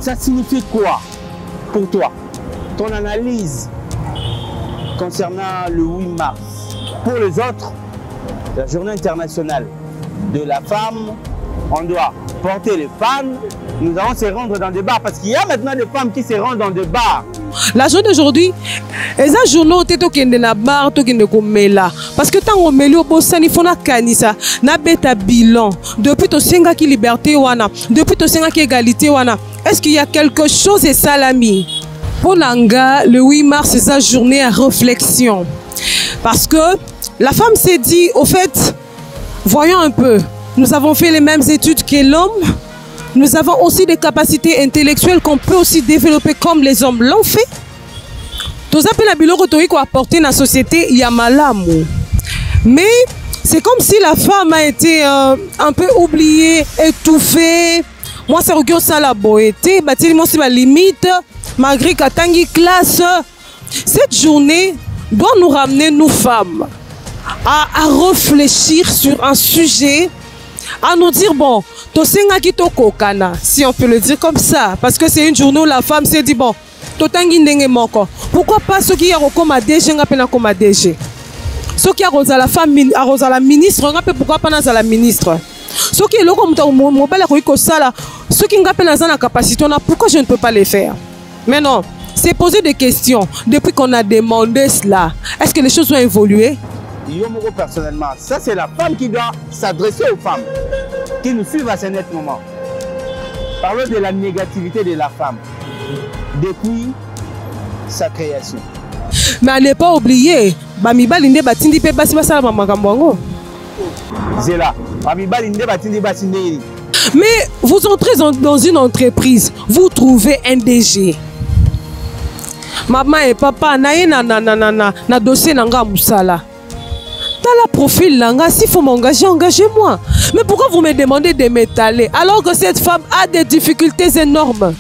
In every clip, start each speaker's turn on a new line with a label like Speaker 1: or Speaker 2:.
Speaker 1: ça signifie quoi pour toi? Ton analyse concernant le 8 mars. Pour les autres, la journée internationale de la femme, on doit porter les femmes. Nous allons se rendre dans des bars parce qu'il y a maintenant des femmes qui se rendent dans des bars.
Speaker 2: La journée d'aujourd'hui, les journaux te tokende na bar tokende komela parce que tant on meli obosani fona kanisa na beta bilan depuis to senga ki liberté wana depuis to senga ki égalité wana. Est-ce qu'il y a quelque chose et salami? Pour Nanga, le 8 mars c'est sa journée à réflexion parce que la femme s'est dit au fait, voyons un peu, nous avons fait les mêmes études que l'homme. Nous avons aussi des capacités intellectuelles qu'on peut aussi développer comme les hommes l'ont fait. Tout ça, pour apporter dans la société, il y a malamu. Mais c'est comme si la femme a été un peu oubliée, étouffée. Moi, c'est regarde ça la beauté, moi c'est ma limite, malgré qu'atangi classe. Cette journée doit nous ramener, nous femmes, à réfléchir sur un sujet, à nous dire, bon, si on peut le dire comme ça, parce que c'est une journée où la femme s'est dit, bon, pourquoi pas ceux qui ont comme DG, comme DG. Ceux qui ont la femme, la ministre, pourquoi pas la ministre. Ceux qui ont ceux qui ont la capacité, pourquoi je ne peux pas les faire? Mais non, c'est poser des questions. Depuis qu'on a demandé cela, est-ce que les choses ont évolué?
Speaker 1: Personnellement, ça c'est la femme qui doit s'adresser aux femmes qui nous suivent à ce net moment. Parlons de la négativité de la femme depuis sa création.
Speaker 2: Mais à ne pas oublier, mais vous entrez dans une entreprise, vous trouvez un DG. Maman et papa, na dossier nanga musala. La profil langa, s'il faut m'engager, engagez-moi. Mais pourquoi vous me demandez de m'étaler alors que cette femme a des difficultés énormes?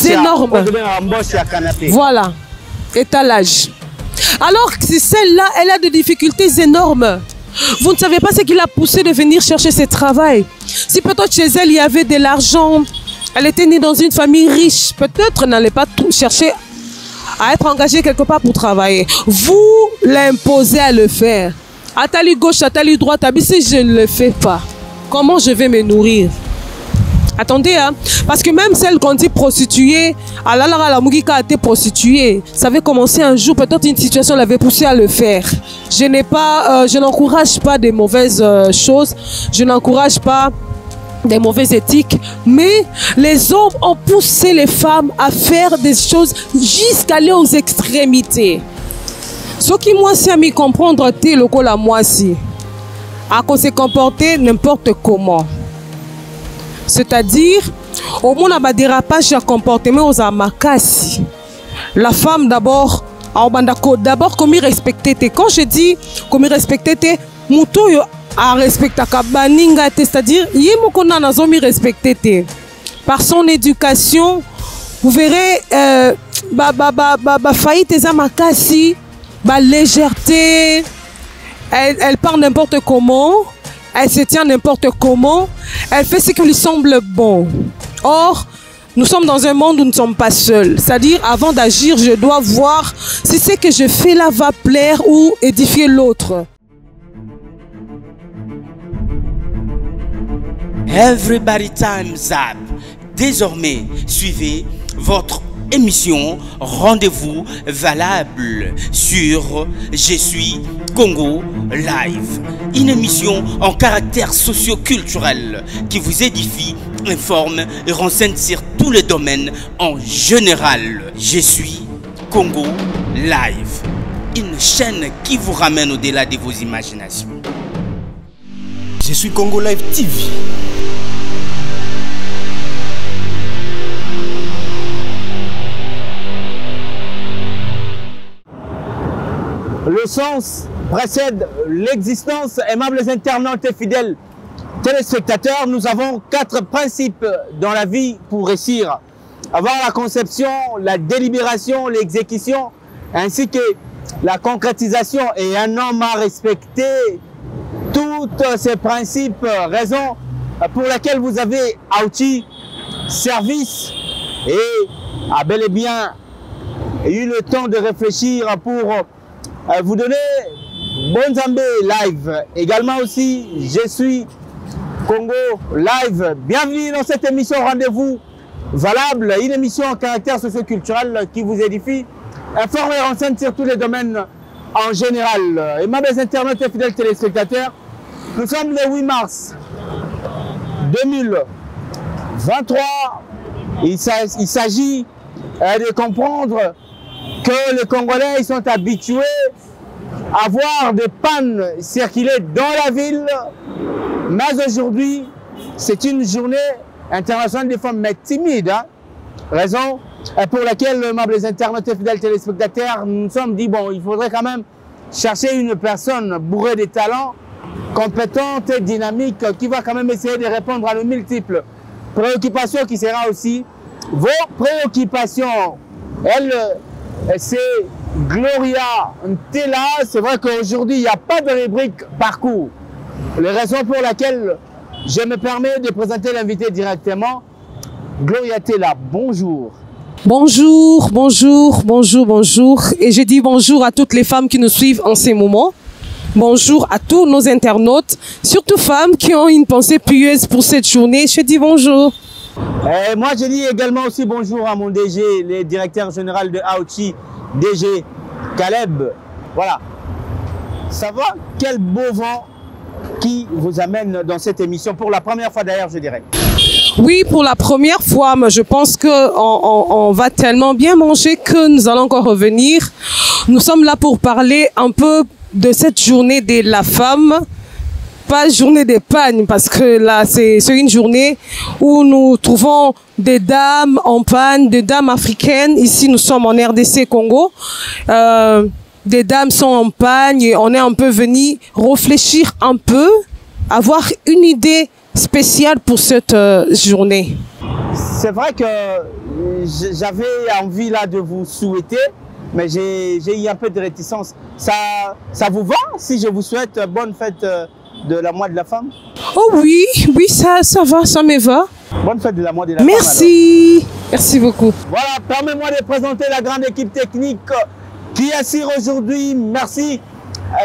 Speaker 2: Énormes. Voilà, étalage. Alors que celle-là, elle a des difficultés énormes. Vous ne savez pas ce qui l'a poussée de venir chercher ce travail. Si peut-être chez elle, il y avait de l'argent, elle était née dans une famille riche, peut-être n'allait pas chercher à être engagée quelque part pour travailler. Vous l'imposez à le faire. Atali gauche, atali droite, si je ne le fais pas, comment je vais me nourrir? Attendez, hein? Parce que même celle qu'on dit prostituée, la Mugika a été prostituée. Ça avait commencé un jour, peut-être une situation l'avait poussé à le faire. Je n'encourage pas des mauvaises choses, je n'encourage pas des mauvaises éthiques, mais les hommes ont poussé les femmes à faire des choses jusqu'à aller aux extrémités. Ce qui moi si à m'y comprendre t'es le col à moi si à qu'on se comporter n'importe comment, c'est-à-dire au moins un dérapage à comportement aux amakasi. La femme d'abord comme il respectait, quand je dis comme il respectait muto à respecter kabaninga, c'est-à-dire yemokona nazomi respecté par son éducation. Vous verrez faillite des amakasi. Légèreté, elle parle n'importe comment, elle se tient n'importe comment, elle fait ce qui lui semble bon. Or, nous sommes dans un monde où nous ne sommes pas seuls. C'est-à-dire, avant d'agir, je dois voir si ce que je fais là va plaire ou édifier l'autre.
Speaker 3: Everybody Time's Up. Désormais, suivez votre émission Rendez-vous valable sur Je suis Congo Live. Une émission en caractère socio-culturel qui vous édifie, informe et renseigne sur tous les domaines en général. Je suis Congo Live. Une chaîne qui vous ramène au-delà de vos imaginations.
Speaker 4: Je suis Congo Live TV.
Speaker 1: Le sens précède l'existence. Aimables internautes et fidèles téléspectateurs, nous avons 4 principes dans la vie pour réussir. Avoir la conception, la délibération, l'exécution, ainsi que la concrétisation. Et un homme à respecter tous ces principes, raison pour laquelle vous avez outil, service et a bel et bien eu le temps de réfléchir pour vous donner Bonzambe Live. Également aussi, je suis Congo Live. Bienvenue dans cette émission Rendez-vous Valable, une émission en caractère socioculturel qui vous édifie, informe et renseigne sur tous les domaines en général. Aimables internautes et fidèles téléspectateurs, nous sommes le 8 mars 2023. Il s'agit de comprendre que les Congolais ils sont habitués à voir des pannes circuler dans la ville, mais aujourd'hui, c'est une journée internationale des femmes, mais timide. Hein? Raison pour laquelle, aimables internautes et fidèles téléspectateurs, nous nous sommes dit, bon, il faudrait quand même chercher une personne bourrée de talents, compétente et dynamique, qui va quand même essayer de répondre à nos multiples préoccupations, qui sera aussi vos préoccupations. Elle, c'est Gloria Ntela. C'est vrai qu'aujourd'hui, il n'y a pas de rubrique parcours. La raison pour laquelle je me permets de présenter l'invité directement. Gloria Ntela, bonjour.
Speaker 2: Bonjour, bonjour, bonjour, bonjour. Et je dis bonjour à toutes les femmes qui nous suivent en ces moments. Bonjour à tous nos internautes, surtout femmes qui ont une pensée pieuse pour cette journée. Je dis bonjour.
Speaker 1: Et moi, je dis également aussi bonjour à mon DG, le directeur général de Aochi, DG Caleb. Voilà. Ça va? Quel beau vent qui vous amène dans cette émission pour la première fois d'ailleurs, je dirais.
Speaker 2: Oui, pour la première fois, mais je pense qu'on va tellement bien manger que nous allons encore revenir. Nous sommes là pour parler un peu de cette journée de la femme. Pas journée d'épargne, parce que là, c'est une journée où nous trouvons des dames en panne, des dames africaines. Ici, nous sommes en RDC Congo. Des dames sont en panne et on est un peu venu réfléchir un peu, avoir une idée spéciale pour cette journée.
Speaker 1: C'est vrai que j'avais envie là de vous souhaiter, mais j'ai eu un peu de réticence. Ça vous va si je vous souhaite bonne fête de la mois de la femme?
Speaker 2: Oh oui, oui, ça va, ça me va.
Speaker 1: Bonne fête de la mois de la
Speaker 2: Merci.
Speaker 1: femme.
Speaker 2: Merci beaucoup.
Speaker 1: Voilà, permets-moi de présenter la grande équipe technique qui assure aujourd'hui. Merci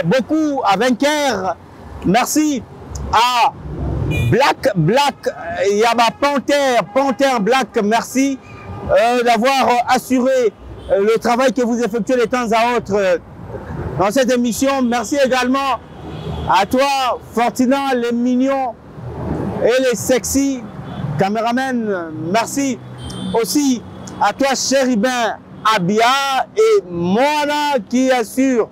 Speaker 1: beaucoup à Vainqueur. Merci à Black, Yaba Panther Black. Merci d'avoir assuré le travail que vous effectuez de temps à autre dans cette émission. Merci également à toi, Fortina, les mignons et les sexy caméramens. Merci aussi à toi, Chéribin Abia et Moana qui assure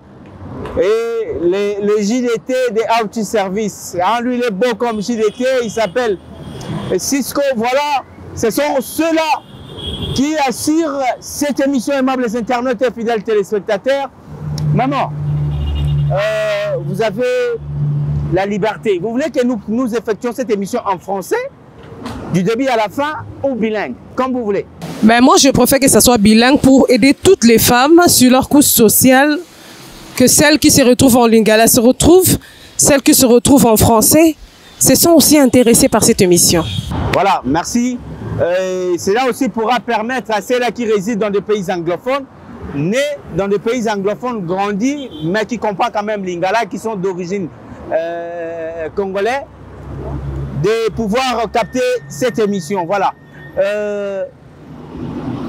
Speaker 1: et le JDT des Auto Service. Lui, il est beau comme JDT, il s'appelle Cisco. Voilà, ce sont ceux-là qui assurent cette émission, aimables internautes et fidèles téléspectateurs. Maman, vous avez la liberté. Vous voulez que nous effectuions cette émission en français, du début à la fin, ou bilingue, comme vous voulez?
Speaker 2: Ben moi, je préfère que ça soit bilingue pour aider toutes les femmes sur leur couche sociale, que celles qui se retrouvent en lingala se retrouvent, celles qui se retrouvent en français, se sont aussi intéressées par cette émission.
Speaker 1: Voilà, merci. Cela aussi pourra permettre à celles qui résident dans des pays anglophones, nés dans des pays anglophones, grandis, mais qui comprennent quand même lingala, qui sont d'origine congolais, de pouvoir capter cette émission. Voilà.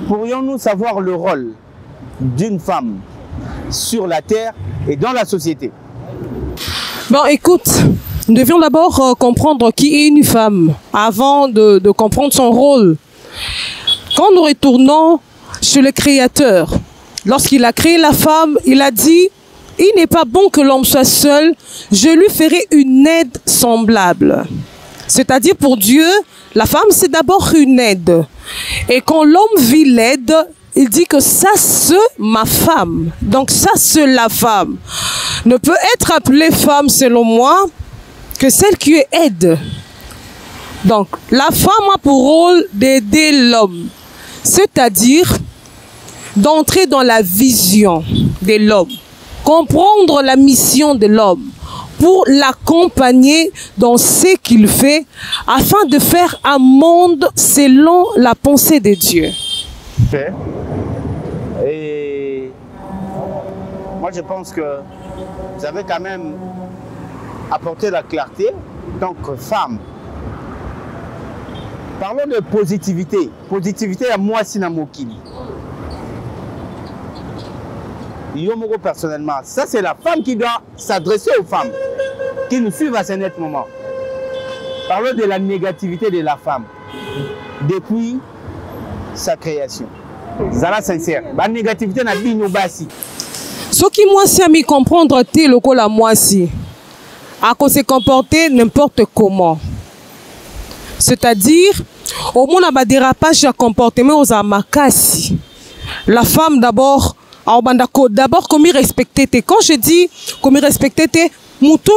Speaker 1: Pourrions-nous savoir le rôle d'une femme sur la terre et dans la société?
Speaker 2: Bon, écoute, nous devions d'abord comprendre qui est une femme avant de comprendre son rôle. Quand nous retournons chez le Créateur, lorsqu'il a créé la femme, il a dit: il n'est pas bon que l'homme soit seul, je lui ferai une aide semblable. C'est-à-dire, pour Dieu, la femme, c'est d'abord une aide. Et quand l'homme vit l'aide, il dit que ça, c'est ma femme. Donc ça, c'est la femme. Ne peut être appelée femme, selon moi, que celle qui aide. Donc, la femme a pour rôle d'aider l'homme. C'est-à-dire d'entrer dans la vision de l'homme. Comprendre la mission de l'homme pour l'accompagner dans ce qu'il fait afin de faire un monde selon la pensée de Dieu.
Speaker 1: Et moi, je pense que vous avez quand même apporté la clarté en tant que femme. Parlons de positivité. Positivité à moi, Sinamokili. Yomoko personnellement, ça c'est la femme qui doit s'adresser aux femmes qui nous suivent à ce net moment. Parlons de la négativité de la femme depuis sa création. Zala sincère. La négativité n'a pas de basi.
Speaker 2: Ce qui moi si à m'y comprendre t'es le col à moi si à qu'on se comporter n'importe comment. C'est-à-dire au monde a des dérapage à comportement aux amakasi. La femme d'abord comme il respectait. Quand je dis comme il respectait, muto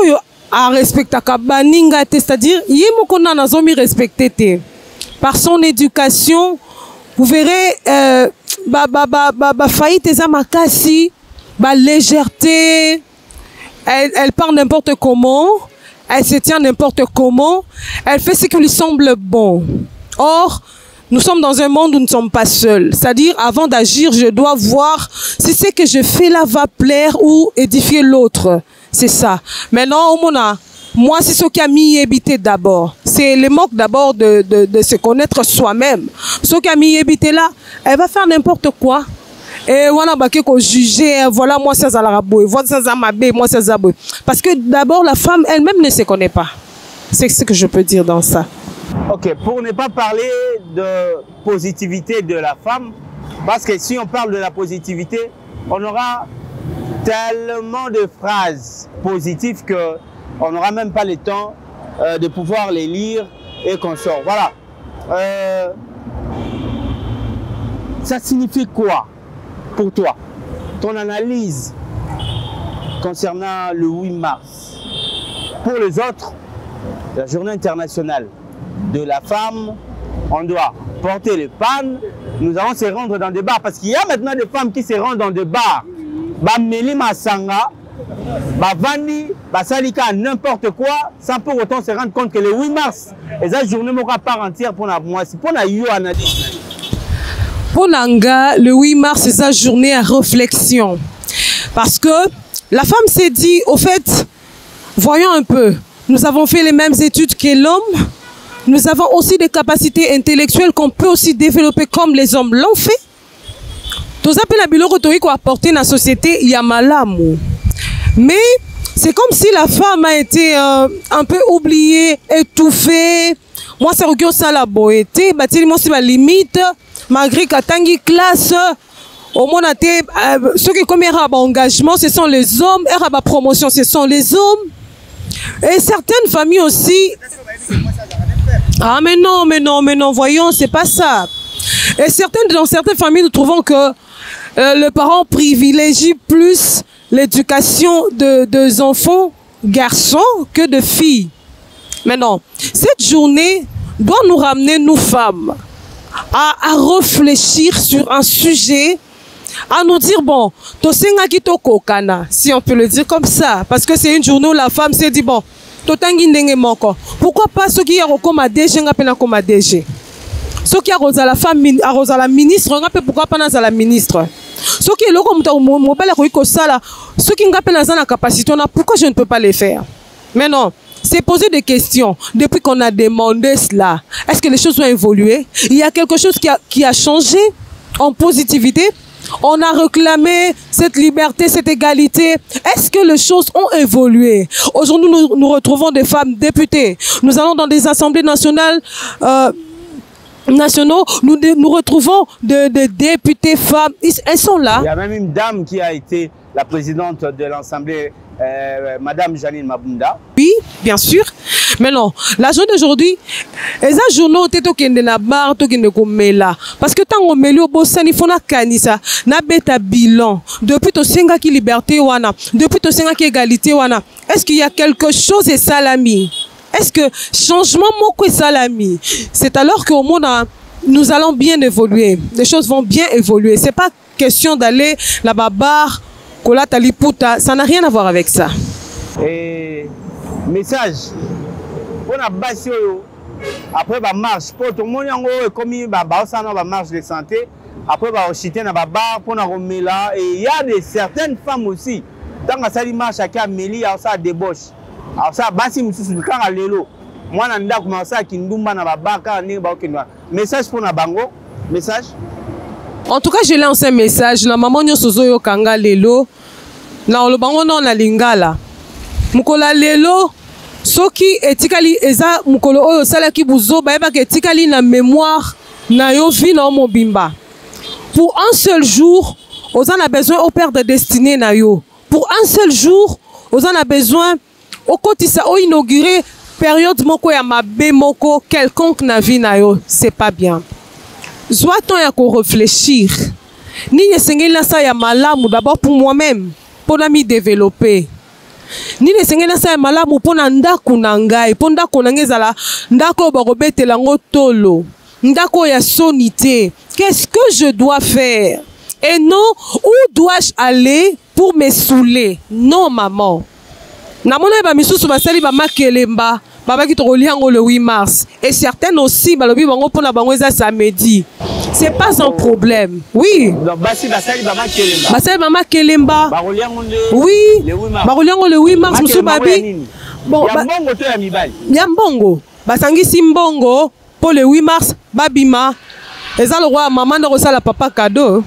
Speaker 2: a respecté kabaninga, c'est-à-dire il est mokona na zomi respecté. Par son éducation, vous verrez faillite des amakasi, légèreté, elle parle n'importe comment, elle se tient n'importe comment, elle fait ce qui lui semble bon. Or, nous sommes dans un monde où nous ne sommes pas seuls. C'est-à-dire, avant d'agir, je dois voir si ce que je fais là va plaire ou édifier l'autre. C'est ça. Maintenant, moi, c'est ce qui a mis habité d'abord. C'est le manque d'abord de se connaître soi-même. Ce qui a mis habité là, elle va faire n'importe quoi. Et voilà, juger, voilà, moi, c'est Zalaraboué, voilà, c'est Zamabé, moi, c'est Zaboué. Parce que d'abord, la femme elle-même ne se connaît pas. C'est ce que je peux dire dans ça.
Speaker 1: Ok, pour ne pas parler de positivité de la femme, parce que si on parle de la positivité, on aura tellement de phrases positives qu'on n'aura même pas le temps de pouvoir les lire et qu'on sort. Voilà. Ça signifie quoi pour toi? Ton analyse concernant le 8 mars. Pour les autres, la journée internationale de la femme, on doit porter les pannes, nous allons se rendre dans des bars, parce qu'il y a maintenant des femmes qui se rendent dans des bars, meli masanga, vandi, salika, n'importe quoi, sans pour autant se rendre compte que le 8 mars, et la journée à part entière pour moi, c'est pour la
Speaker 2: Pour Nanga, le 8 mars, c'est sa journée à réflexion. Parce que la femme s'est dit, au fait, voyons un peu, nous avons fait les mêmes études que l'homme, nous avons aussi des capacités intellectuelles qu'on peut aussi développer comme les hommes l'ont fait. Tout ça, la biloko toiko apporter dans la société, il y a malamu. Mais c'est comme si la femme a été un peu oubliée, étouffée. Moi, c'est regarde ça la beauté, moi c'est ma limite, malgré qu'atangi classe, au monde a été, ceux qui comme engagement, ce sont les hommes, et promotion, ce sont les hommes. Et certaines familles aussi. Ah mais non, voyons, c'est pas ça. Et dans certaines familles, nous trouvons que le parent privilégie plus l'éducation des enfants garçons que de filles. Mais non, cette journée doit nous ramener, nous femmes, à réfléchir sur un sujet, à nous dire, bon, si on peut le dire comme ça, parce que c'est une journée où la femme s'est dit, bon, pourquoi pas ceux qui ont comme DG, comme DG. Ceux qui ont la femme, la ministre, pourquoi pas la ministre. Ceux qui ont ceux qui ont la capacité, pourquoi je ne peux pas les faire. Mais non, c'est poser des questions. Depuis qu'on a demandé cela, est-ce que les choses ont évolué? Il y a quelque chose qui a changé en positivité? On a réclamé cette liberté, cette égalité. Est-ce que les choses ont évolué? Aujourd'hui, nous retrouvons des femmes députées. Nous allons dans des assemblées nationales, nationaux. Nous retrouvons des députés femmes. Elles sont là.
Speaker 1: Il y a même une dame qui a été la présidente de l'Assemblée, Madame Janine Mabunda.
Speaker 2: Oui, bien sûr. Mais non, la journée d'aujourd'hui, les journaux parce que tant on met le bossa ni fona kanisa na beta bilan depuis to senga ki liberté wana, depuis to senga ki égalité wana. Est-ce qu'il y a quelque chose et salami? Est-ce que changement moko et salami? C'est alors qu'au monde nous allons bien évoluer. Les choses vont bien évoluer. C'est pas question d'aller là-bas bar kola taliputa, ça n'a rien à voir avec ça.
Speaker 1: Et message on a baissé après la marche pour tout le monde comme marche de santé après va chiter na bar pour na romela et il y a des certaines femmes aussi tant que ça lui marche à Mélie ça débauche alors ça basi mususu quand lelo moi na nda commencer à kindumba na bar quand ni ba okindwa message pour na bango message.
Speaker 2: En tout cas, je lance un message. La maman nyosozo yo kanga lelo. Na olobango non na lingala. Mukola lelo soki etikali eza mukolo oyo sala ki buzo ba eba ke etikali na mémoire na yo vi na mobimba. Pour un seul jour, on a besoin au père de destinée na yo. Pour un seul jour, on a besoin au kotisa o inaugurer période moko ya mabe moko quelconque na vie na yo, c'est pas bien. Soit-on y a qu'on réfléchir. Ni nesengeli na sa ya malamu d'abord pour moi-même, pour na mi développer. Ni nesengeli na sa ya malamu pour na ndako na ngai, pour ndako na ngai zala ndako ba robetela ngo tolo. Ndako ya sonité. Qu'est-ce que je dois faire? Et non, où dois-je aller pour me saouler? Non, maman. Namona ba misusu basali ba makelemba. Baba qui te relie le 8 mars. Et certaines aussi, balobi bango pour la bango samedi. C'est pas un problème. Oui.
Speaker 1: Donc basi basali baba kelemba.
Speaker 2: Basali mama kelemba.
Speaker 1: Baroliango
Speaker 2: oui.
Speaker 1: Le 8 mars.
Speaker 2: Baroliango le 8 mars musu babi.
Speaker 1: Bon, ya mbongo to ya mibali.
Speaker 2: Ya mbongo. Basangisi mbongo pour le 8 mars babima. Eza le roi maman de resala papa cadeau.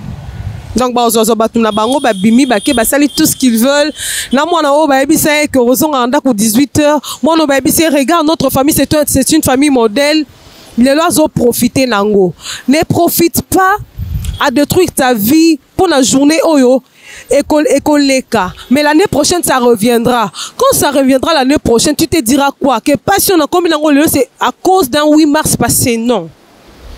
Speaker 2: Donc batuna bango babimi bake basali tout ce qu'ils veulent. Là moi na o ba ebisa que rozon anda ko 18h. Moi no ba ebisa regarde notre famille c'est une famille modèle. Les lois ont profité nango. Ne profite pas à détruire ta vie pour la journée oyo écoleka. Mais l'année prochaine ça reviendra. Quand ça reviendra l'année prochaine, tu te diras quoi? Que passion na comme nango c'est à cause d'un 8 mars passé, non.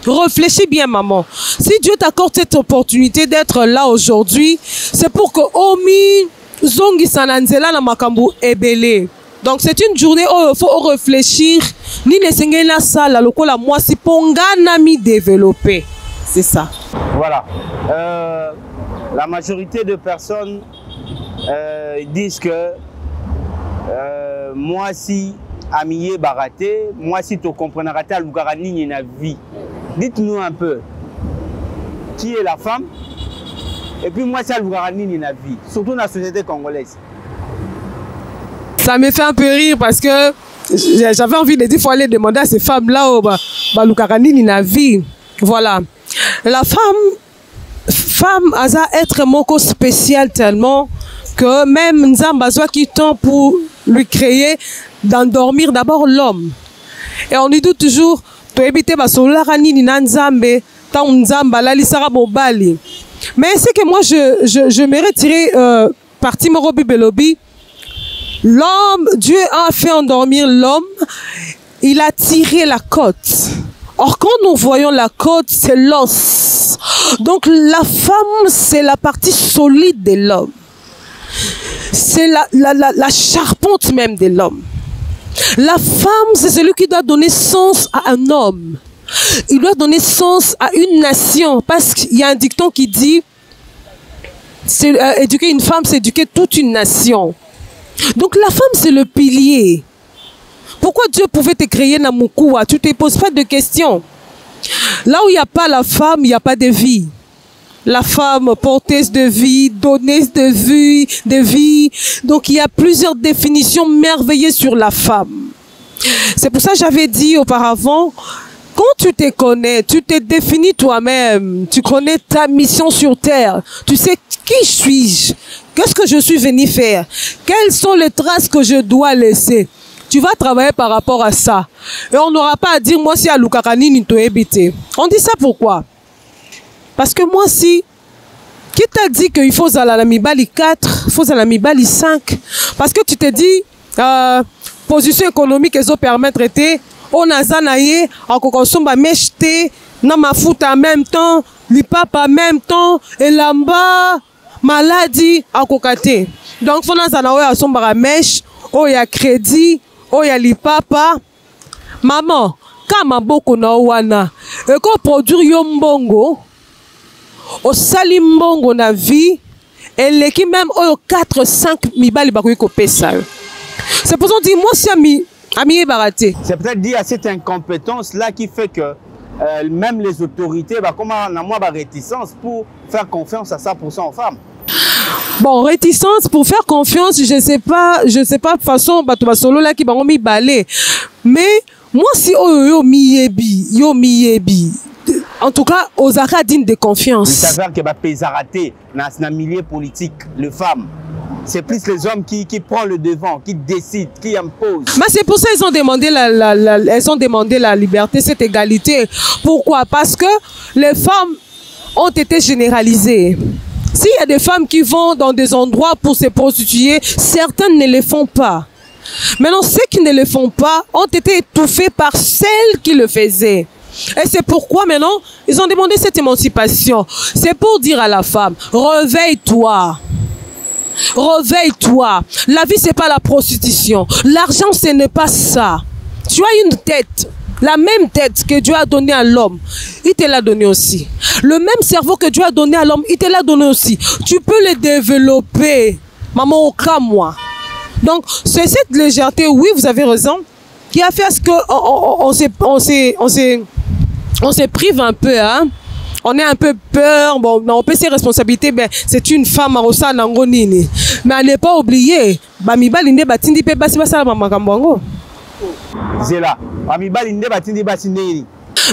Speaker 2: Réfléchis bien, maman. Si Dieu t'accorde cette opportunité d'être là aujourd'hui, c'est pour que Omi Zongi Sananzela na makambu ebele. Donc c'est une journée où il faut réfléchir. Ni les sengela ça la lokola moi si ponga nami développer. C'est ça.
Speaker 1: Voilà. La majorité de personnes disent que moi si Amiye Baraté, moi si tu comprends raté à l'Ougarani na vie. Dites-nous un peu qui est la femme et puis moi c'est l'Ougarani na vie, surtout dans la société congolaise.
Speaker 2: Ça me fait un peu rire parce que j'avais envie de dire qu'il faut aller demander à ces femmes-là au l'Ougarani na vie. Voilà. La femme a un être moko spécial tellement que même Nzamba soit qui tend pour lui créer d'endormir d'abord l'homme. Et on lui dit toujours mais c'est que moi je me retirer partie Morobi Belobi. L'homme, Dieu a fait endormir l'homme, il a tiré la côte. Or quand nous voyons la côte, c'est l'os. Donc la femme, c'est la partie solide de l'homme. C'est la charpente même de l'homme. La femme, c'est celui qui doit donner sens à un homme. Il doit donner sens à une nation. Parce qu'il y a un dicton qui dit éduquer une femme, c'est éduquer toute une nation. Donc la femme, c'est le pilier. Pourquoi Dieu pouvait te créer Namukoua? Tu ne te poses pas de questions. Là où il n'y a pas la femme, il n'y a pas de vie. La femme porteuse de vie, donneuse de vie. Donc il y a plusieurs définitions merveilleuses sur la femme. C'est pour ça que j'avais dit auparavant, quand tu te connais, tu te définis toi-même, tu connais ta mission sur terre, tu sais qui suis-je, qu'est-ce que je suis venu faire, quelles sont les traces que je dois laisser. Tu vas travailler par rapport à ça. Et on n'aura pas à dire, moi si à Lukarani ni to habité. On dit ça pourquoi? Parce que moi, si, qui t'a dit qu'il faut à la Mibali 4, il faut à la Mibali 5? Parce que tu te dis, position économique, ils ont permettre de on a zanaye, en kokosomba mechete, na mafuta en même temps, lipapa en même temps, et lamba, maladie, en kokate. Donc, faut na zanawe a somba mèche, oh y a crédit, oh y a lipapa. Maman, kama boko na wana, et qu'on produit yombongo, au salimbongo na vie et l'équipe même au 4-5 mibali bakoui kopé ça. C'est pour ça qu'on dit moi si ami Baraté.
Speaker 1: C'est peut-être dit à cette incompétence là qui fait que même les autorités, bah, comment on a moins de réticence pour faire confiance à 100% aux femmes?
Speaker 2: Bon, réticence pour faire confiance, je sais pas, de toute façon, bah, tu vas solo là qui va mi balé. Mais, moi, si yo miyebi, en tout cas, aux arrêts dignes de confiance.
Speaker 1: Il s'avère que bah, raté dans le milieu politique, les femmes. C'est plus les hommes qui prennent le devant, qui décident, qui imposent.
Speaker 2: Mais c'est pour ça qu'ils ont demandé la liberté, cette égalité. Pourquoi? Parce que les femmes ont été généralisées. S'il y a des femmes qui vont dans des endroits pour se prostituer, certaines ne le font pas. Maintenant, ceux qui ne le font pas ont été étouffés par celles qui le faisaient. Et c'est pourquoi maintenant, ils ont demandé cette émancipation. C'est pour dire à la femme, réveille-toi. Réveille-toi. La vie, c'est pas la prostitution. L'argent, ce n'est pas ça. Tu as une tête. La même tête que Dieu a donnée à l'homme, il te l'a donné aussi. Le même cerveau que Dieu a donné à l'homme, il te l'a donné aussi. Tu peux le développer. Maman, au cas moi. Donc, c'est cette légèreté, oui, vous avez raison, qui a fait à ce qu'on se prive un peu, hein. On est un peu peur, bon, on peut ses responsabilités, ben, c'est une femme à Rosa Nangonini. Mais à ne pas oublier,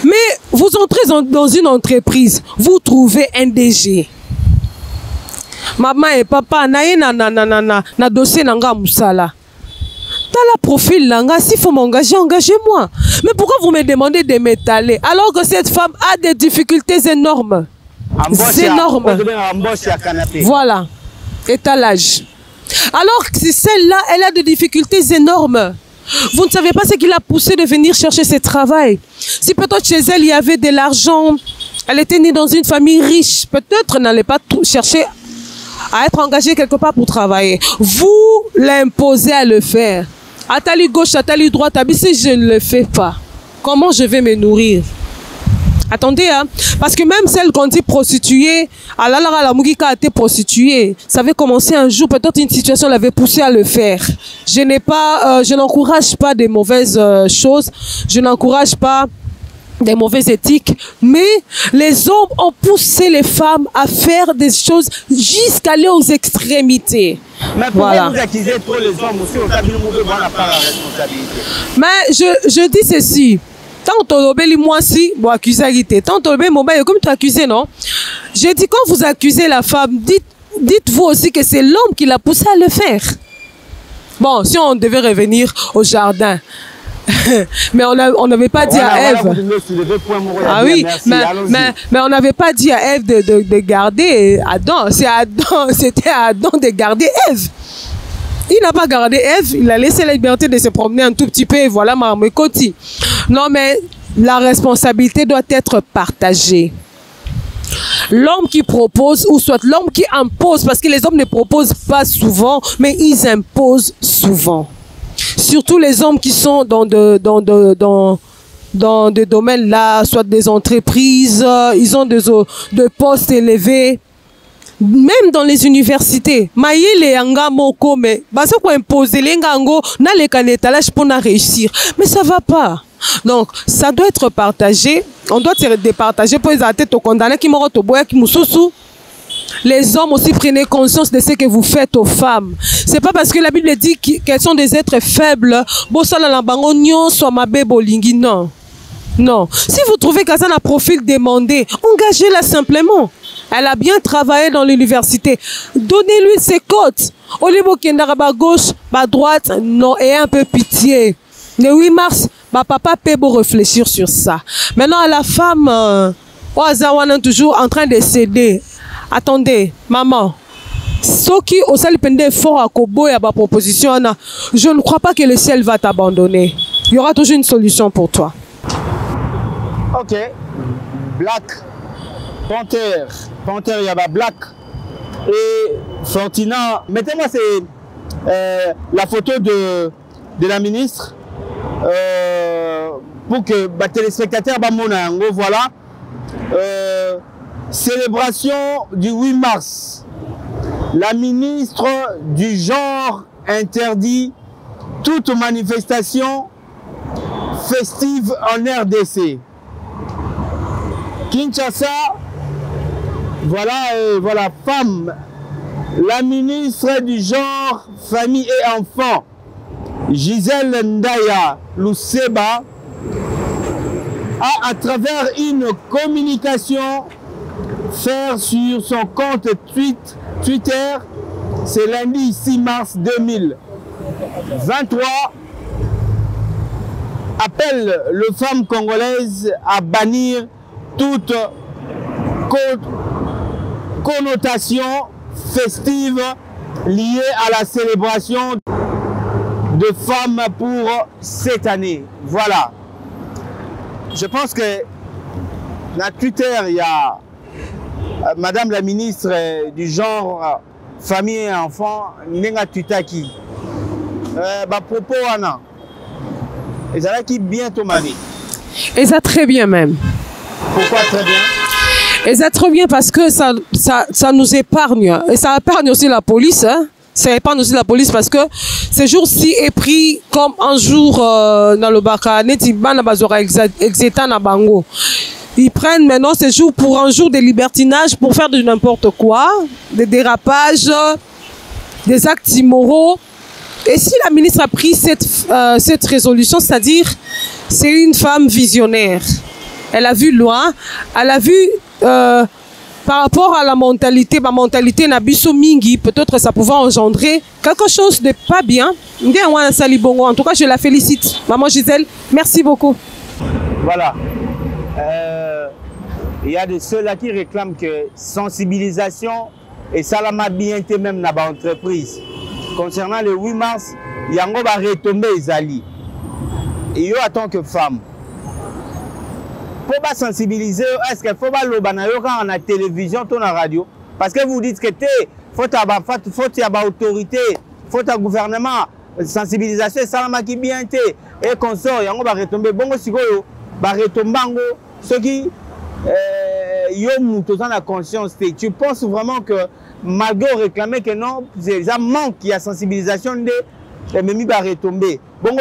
Speaker 2: mais vous entrez dans une entreprise, vous trouvez un DG. Maman et papa, na dossier nanga musala. T'as la profil langa, s'il faut m'engager, engagez-moi. Mais pourquoi vous me demandez de m'étaler alors que cette femme a des difficultés énormes? Énormes. Voilà, étalage. Alors que celle-là, elle a des difficultés énormes. Vous ne savez pas ce qui l'a poussé de venir chercher ce travail. Si peut-être chez elle, il y avait de l'argent, elle était née dans une famille riche, peut-être n'allait pas chercher à être engagée quelque part pour travailler. Vous l'imposez à le faire. Atali gauche, atali droite, si je ne le fais pas, comment je vais me nourrir? Attendez, hein, parce que même celle qu'on dit prostituée, la été prostituée, ça avait commencé un jour, peut-être une situation l'avait poussée à le faire. Je n'encourage pas des mauvaises choses, je n'encourage pas des mauvaises éthiques, mais les hommes ont poussé les femmes à faire des choses jusqu'à aller aux extrémités.
Speaker 1: Mais pourquoi vous accusez trop les hommes aussi au cabinet où vous n'avez pas la responsabilité?
Speaker 2: Mais je dis ceci. Tant que tu moi si, bon, accusalité. Tant que tu comme tu accusé, non? Je dis, quand vous accusez la femme, dites-vous aussi que c'est l'homme qui l'a poussé à le faire. Bon, si on devait revenir au jardin, mais on n'avait pas dit à Ève. Ah oui, mais on n'avait pas dit à Ève de garder Adam. C'était à Adam de garder Ève. Il n'a pas gardé Ève, il a laissé la liberté de se promener un tout petit peu et voilà Marmekoti. Non mais la responsabilité doit être partagée. L'homme qui propose, ou soit l'homme qui impose, parce que les hommes ne proposent pas souvent, mais ils imposent souvent. Surtout les hommes qui sont dans des domaines là, soit des entreprises, ils ont des postes élevés. Même dans les universités, maïle anga moko mais basa ko imposer lengango na le canetalage pour na réussir. Mais ça va pas. Donc ça doit être partagé. On doit se départager pour les tête au condamné qui moro to boya qui mususu. Les hommes aussi prenez conscience de ce que vous faites aux femmes. C'est pas parce que la Bible dit qu'elles sont des êtres faibles. Bosala la bango nyonso mabe bolingi non. Non. Si vous trouvez qu'elle a un profil demandé, engagez-la simplement. Elle a bien travaillé dans l'université. Donnez-lui ses cotes. Au lieu de bas gauche, bas droite, non, et un peu pitié. Le 8 mars, papa peut réfléchir sur ça. Maintenant, à la femme, on est toujours en train de céder. Attendez, maman. Ce qui au sel pendait fort à Kobo et à ma proposition, je ne crois pas que le ciel va t'abandonner. Il y aura toujours une solution pour toi.
Speaker 1: Ok. Black. Panther, il y a Black. Et Fortina. Mettez-moi la photo de la ministre. Pour que les téléspectateurs, voilà. Célébration du 8 mars. La ministre du genre interdit toute manifestation festive en RDC. Kinshasa, voilà, femme, la ministre du genre, famille et enfants, Gisèle Ndaya Luseba, a à travers une communication faire sur son compte Twitter, c'est lundi 6 mars 2023, appelle les femmes congolaises à bannir toute connotation festive liée à la célébration de femmes pour cette année. Voilà. Je pense que dans Twitter, il y a Madame la ministre du genre, famille et enfants, Nenga Tutaki. Propos, Anna. Et ça qui bientôt marié.
Speaker 2: Et ça très bien même.
Speaker 1: Pourquoi très bien?
Speaker 2: Et ça très bien parce que ça nous épargne. Et ça épargne aussi la police. Hein? Ça épargne aussi la police parce que ce jour-ci est pris comme un jour dans le Baka. Ils prennent maintenant ce jour pour un jour de libertinage pour faire de n'importe quoi, des dérapages, des actes immoraux. Et si la ministre a pris cette résolution, c'est-à-dire c'est une femme visionnaire. Elle a vu loin, elle a vu par rapport à la mentalité Nabiso Mingi, peut-être ça pouvait engendrer quelque chose de pas bien. En tout cas, je la félicite. Maman Gisèle, merci beaucoup.
Speaker 1: Voilà. Il y a de ceux-là qui réclament que sensibilisation et salama bien même dans l'entreprise. Concernant le 8 mars, il y a un retomber Zali. Et yo, en tant que femme, il faut pas sensibiliser, est-ce qu'il faut pas le banayo quand on a télévision, on a radio? Parce que vous dites que faut y avoir autorité, faut un gouvernement, sensibilisation, salama qui bien été, et consort, il y a un retomber. Bon, si vous retomber, ceux qui ont la conscience, tu penses vraiment que malgré réclamer que non, c'est un manque, il y a sensibilisation de même va retomber. Bon,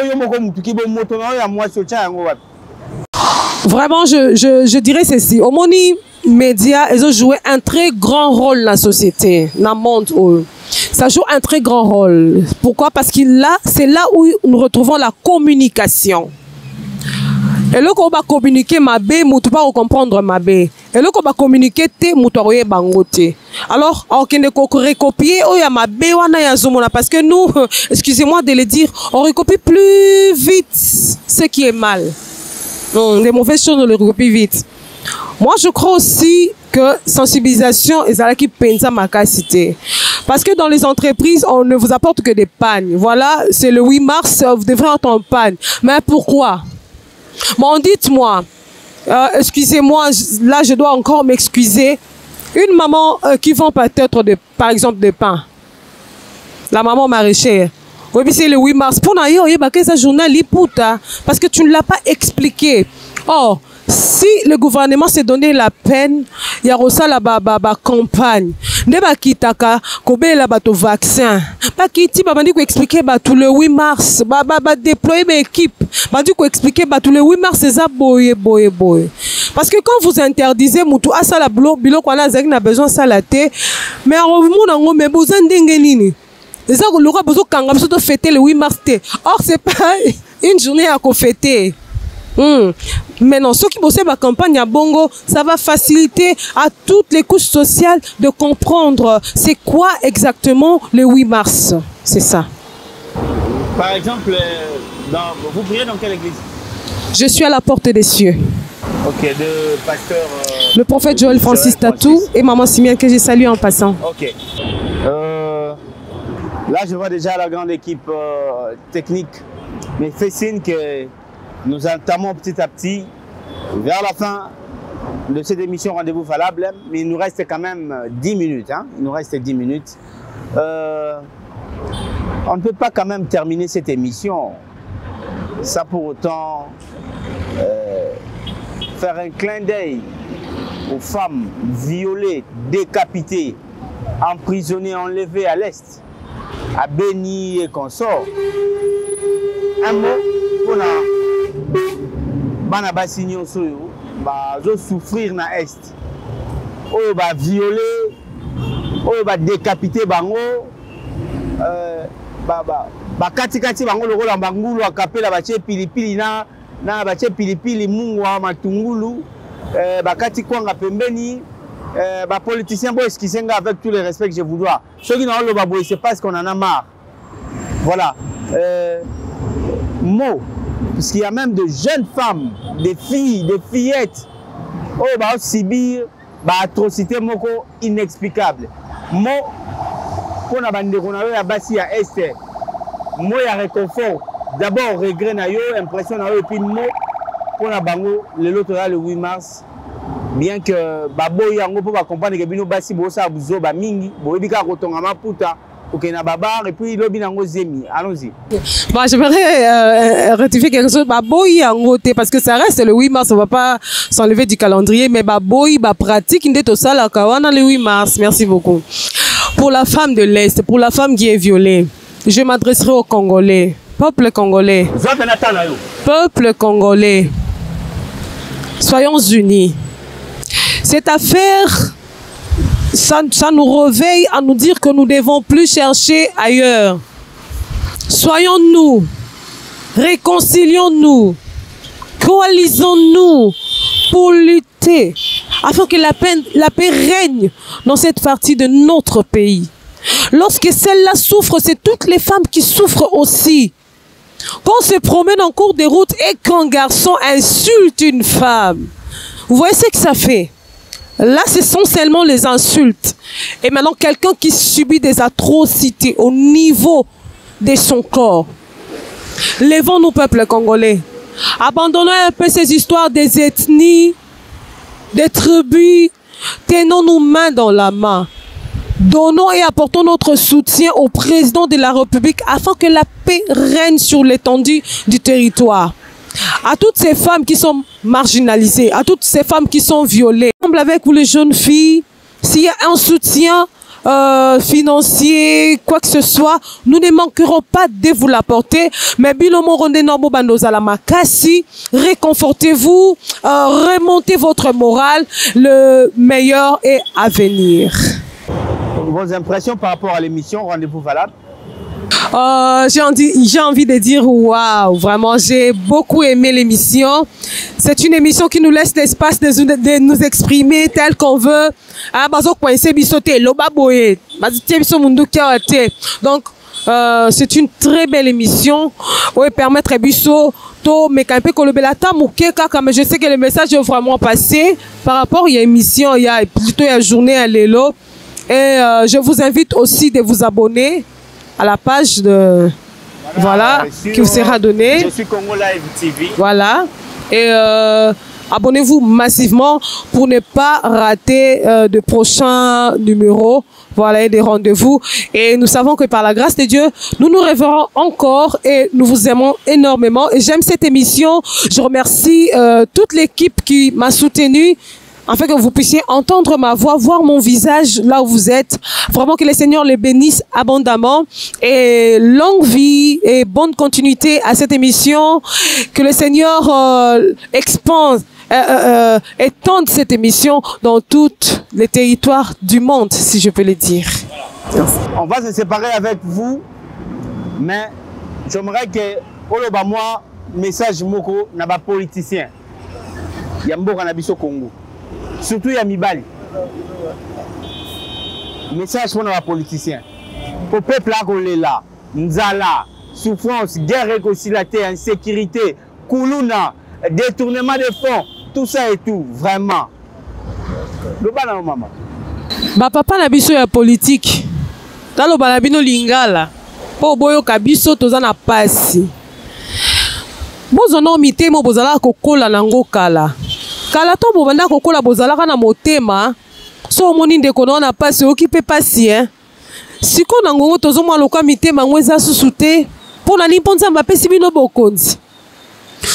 Speaker 2: vraiment, je dirais ceci. Omoni Média, ils ont joué un très grand rôle dans la société, dans le monde. Ça joue un très grand rôle. Pourquoi? Parce que là, c'est là où nous retrouvons la communication. Et là, on va communiquer ma bé, nous ne pas comprendre ma bé. Et là, on va communiquer te, nous ne bangote. Alors, on va recopier, oh, ya ma bé, parce que nous, excusez-moi de le dire, on recopie plus vite ce qui est mal. Non, les mauvaises choses, on les recopie vite. Moi, je crois aussi que sensibilisation est ça qui pensa ma capacité. Parce que dans les entreprises, on ne vous apporte que des pannes. Voilà, c'est le 8 mars, vous devrez être en panne. Mais pourquoi? Bon, dites-moi, excusez-moi, là je dois encore m'excuser. Une maman qui vend peut-être, par exemple, des pains. La maman maraîchère. Oui, c'est le 8 mars. Pour n'ailleurs, il y a ça journal parce que tu ne l'as pas expliqué. Or, si le gouvernement s'est donné la peine, il y a aussi la campagne. Ne ba kitaka kobe la bato vaccin. Ba kiti ba bandi ko expliquer ba tout le 8 mars, ba déployer ba équipe. Ba dit ko expliquer ba tout le 8 mars c'est ça boye. Parce que quand vous interdisez mutu asala bilo kwa na zaki na besoin salaté, mais en revenant ngo me besoin ndenge nini. C'est ça que l'aura besoin kanga biso to fêter le 8 mars. Or c'est pas une journée à ko fêter. Maintenant, ceux qui bossent la campagne à Bongo, ça va faciliter à toutes les couches sociales de comprendre c'est quoi exactement le 8 mars. C'est ça.
Speaker 1: Par exemple, vous priez dans quelle église?
Speaker 2: Je suis à la porte des cieux.
Speaker 1: Ok, de pasteur...
Speaker 2: le prophète Joël Francis Tatou et maman Simian que j'ai salué en passant. Ok.
Speaker 1: Là, je vois déjà la grande équipe technique. Mais fait signe que nous entamons petit à petit vers la fin de cette émission Rendez-vous Valable. Mais il nous reste quand même 10 minutes. Hein? Il nous reste 10 minutes. On ne peut pas quand même terminer cette émission sans pour autant faire un clin d'œil aux femmes violées, décapitées, emprisonnées, enlevées à l'Est, à Béni et consorts. Un mot pour la Banabassignon Soyo, souffrir na est. Oyo ba violer, oyo ba décapiter bango, kati bango lokola mbangulu akapela bache pilipili na bache pilipili mungwa matungulu, bakati kwanga pembeni, politiciens bo esquisenga avec tout le respect que je vous dois. Ceux qui n'ont pas le c'est parce qu'on en a marre. Voilà. Mots, parce qu'il y a même de jeunes femmes, des filles, des fillettes, subir atrocité moko inexplicable. Mots, pour la bande de la basi à est, mots ya réconfort. D'abord regret na yo, impression na yo, et puis mots pour la bango le 8 mars. Bien que babo yango pour comprendre que bino basi bosa buzo ba mingi, boyebika kotonga maputa. Ok, na babar et puis lobi nango zemi. Allons-y.
Speaker 2: Bon, j'aimerais rectifier quelque chose. Baboy en côté parce que ça reste le 8 mars, on va pas s'enlever du calendrier, mais baboy ba pratique inde to sala kawana le 8 mars. Merci beaucoup. Pour la femme de l'Est, pour la femme qui est violée, je m'adresserai aux Congolais, peuple congolais. Peuple congolais. Soyons unis. Cette affaire, ça nous réveille à nous dire que nous ne devons plus chercher ailleurs. Soyons-nous, réconcilions-nous, coalisons-nous pour lutter afin que la paix règne dans cette partie de notre pays. Lorsque celle-là souffre, c'est toutes les femmes qui souffrent aussi. Quand on se promène en cours de route et qu'un garçon insulte une femme, vous voyez ce que ça fait? Là, ce sont seulement les insultes. Et maintenant, quelqu'un qui subit des atrocités au niveau de son corps. Levons-nous, peuple congolais. Abandonnons un peu ces histoires des ethnies, des tribus. Tenons-nous main dans la main. Donnons et apportons notre soutien au président de la République afin que la paix règne sur l'étendue du territoire. À toutes ces femmes qui sont marginalisées, à toutes ces femmes qui sont violées. Avec vous les jeunes filles, s'il y a un soutien financier, quoi que ce soit, nous ne manquerons pas de vous l'apporter. Mais réconfortez-vous, remontez votre morale, le meilleur est à venir.
Speaker 1: Vos impressions par rapport à l'émission Rendez-vous valable?
Speaker 2: J'ai envie de dire waouh, vraiment j'ai beaucoup aimé l'émission. C'est une émission qui nous laisse l'espace de nous exprimer tel qu'on veut. Donc c'est une très belle émission où permettre Bisso mais je sais que le message est vraiment passé par rapport à l'émission, il y a plutôt la journée à l'élo. Et je vous invite aussi de vous abonner à la page de voilà qui vous sera donnée.
Speaker 1: Je suis Congo Live TV.
Speaker 2: Voilà. Et abonnez-vous massivement pour ne pas rater de prochains numéros. Voilà, et des rendez-vous. Et nous savons que par la grâce de Dieu, nous nous reverrons encore et nous vous aimons énormément. Et j'aime cette émission. Je remercie toute l'équipe qui m'a soutenu, afin que vous puissiez entendre ma voix, voir mon visage là où vous êtes. Vraiment que le Seigneur les bénisse abondamment. Et longue vie et bonne continuité à cette émission. Que le Seigneur expande, étende cette émission dans tous les territoires du monde, si je peux le dire.
Speaker 1: On va se séparer avec vous, mais j'aimerais que Oloba moi message moko na ba politicien. Yamboka na biso Congo. Surtout il y a Mibali. Message pour les politiciens. Pour le peuple là, Nzala, souffrance, guerre réconciliation, insécurité, Koulouna, détournement de fonds, tout ça et tout, vraiment. Le bana maman.
Speaker 2: Ba papa na biso ya politique. Talo balabino lingala. Po boyo kabiso tozana pasi. Bozono mitemo bozala kokola nango kala. Kala to bobanda kokola bozalaka na motema so moni ndeko na pasi okipe pasi siko na ngongo tozomwa loka mitema ngweza susute pona ni ponza mbapesi bino bokonzi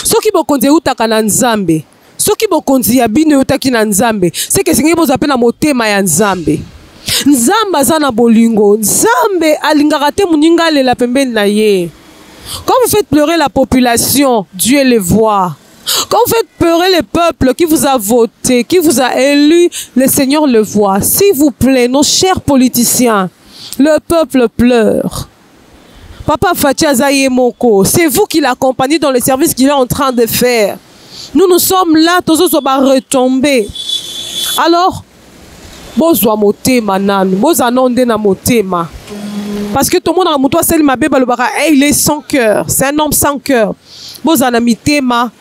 Speaker 2: soki bokonzi utaka na nzambe soki bokonzi ya bino utaki na nzambe seke singe boza pe na motema ya nzambe nzamba za na bolingo nzambe alingaka te muninga alela pembeni na ye. Quand vous faites pleurer la population, Dieu les voit. Quand vous faites pleurer le peuple qui vous a voté, qui vous a élu, le Seigneur le voit. S'il vous plaît, nos chers politiciens, le peuple pleure. Papa Fatia Zayemoko, c'est vous qui l'accompagnez dans le service qu'il est en train de faire. Nous sommes là, tous on va retomber. Alors, bozwa motema nanu, bozanonde na motema. Parce que tout le monde a moutoua sel mabé balobara, il est sans cœur, c'est un homme sans cœur. Bozana mitema,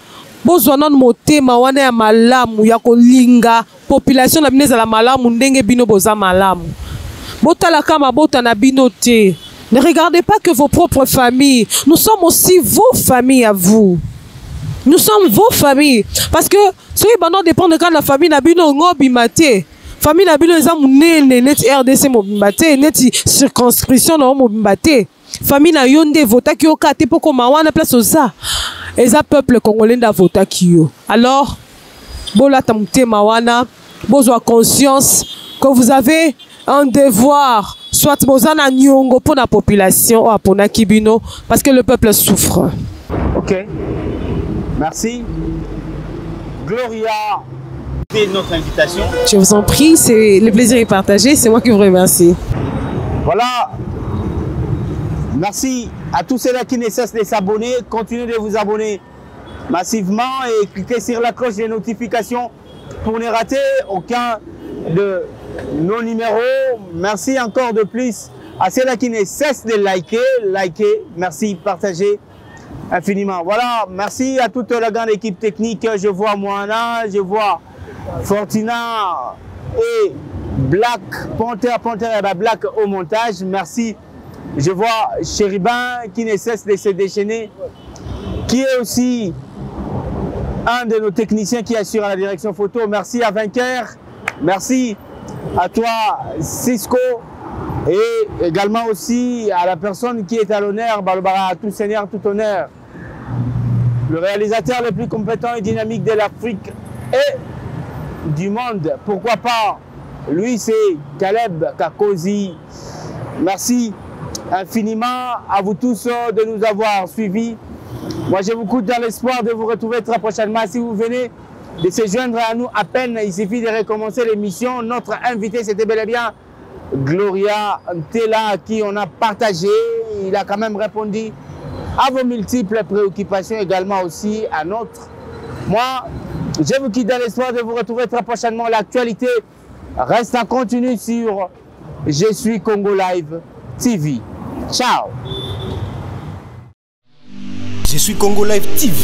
Speaker 2: bozwana motema wana ya malamu ya kolinga population na bineza la malamu ndenge bino boza malamu. Botala kama bota na bino te. Ne regardez pas que vos propres familles. Nous sommes aussi vos familles à vous. Nous sommes vos familles. Parce que ceux qui dépendent de quand la famille n'a bino ngobimate. Famille n'a bino nene net RDC mobimate, net circonscription no mobimate. Famille n'a yonde vota ki yo kate poko mawana place oza. Eza peuple congolais da vota ki yo. Alors, bola tamute mawana, bozwa conscience que vous avez un devoir, soit bozana nyongo pour la population ou pour la kibino, parce que le peuple souffre.
Speaker 1: Ok, merci. Gloria, c'est notre invitation.
Speaker 2: Je vous en prie, c'est le plaisir est partagé, c'est moi qui vous remercie.
Speaker 1: Voilà, merci à tous ceux-là qui ne cessent de s'abonner. Continuez de vous abonner massivement et cliquez sur la cloche des notifications pour ne rater aucun de nos numéros. Merci encore de plus à ceux-là qui ne cessent de liker, merci, partagez infiniment. Voilà, merci à toute la grande équipe technique. Je vois Moana, je vois Fortina et Black, Panther et Black au montage. Merci. Je vois Chéribin qui ne cesse de se déchaîner, qui est aussi un de nos techniciens qui assure à la direction photo. Merci à Vainqueur. Merci à toi, Cisco, et également aussi à la personne qui est à l'honneur, Balbara, tout seigneur, tout honneur. Le réalisateur le plus compétent et dynamique de l'Afrique et du monde. Pourquoi pas? Lui, c'est Caleb Kakosi. Merci infiniment à vous tous de nous avoir suivis. Moi, je vous coûte dans l'espoir de vous retrouver très prochainement. Si vous venez de se joindre à nous à peine, il suffit de recommencer l'émission. Notre invité, c'était bel et bien Gloria Ntela, à qui on a partagé. Il a quand même répondu à vos multiples préoccupations, également aussi à notre. Moi, je vous quitte dans l'espoir de vous retrouver très prochainement. L'actualité reste en continu sur Je suis Congo Live TV. Ciao.
Speaker 4: Je suis Congo Live TV.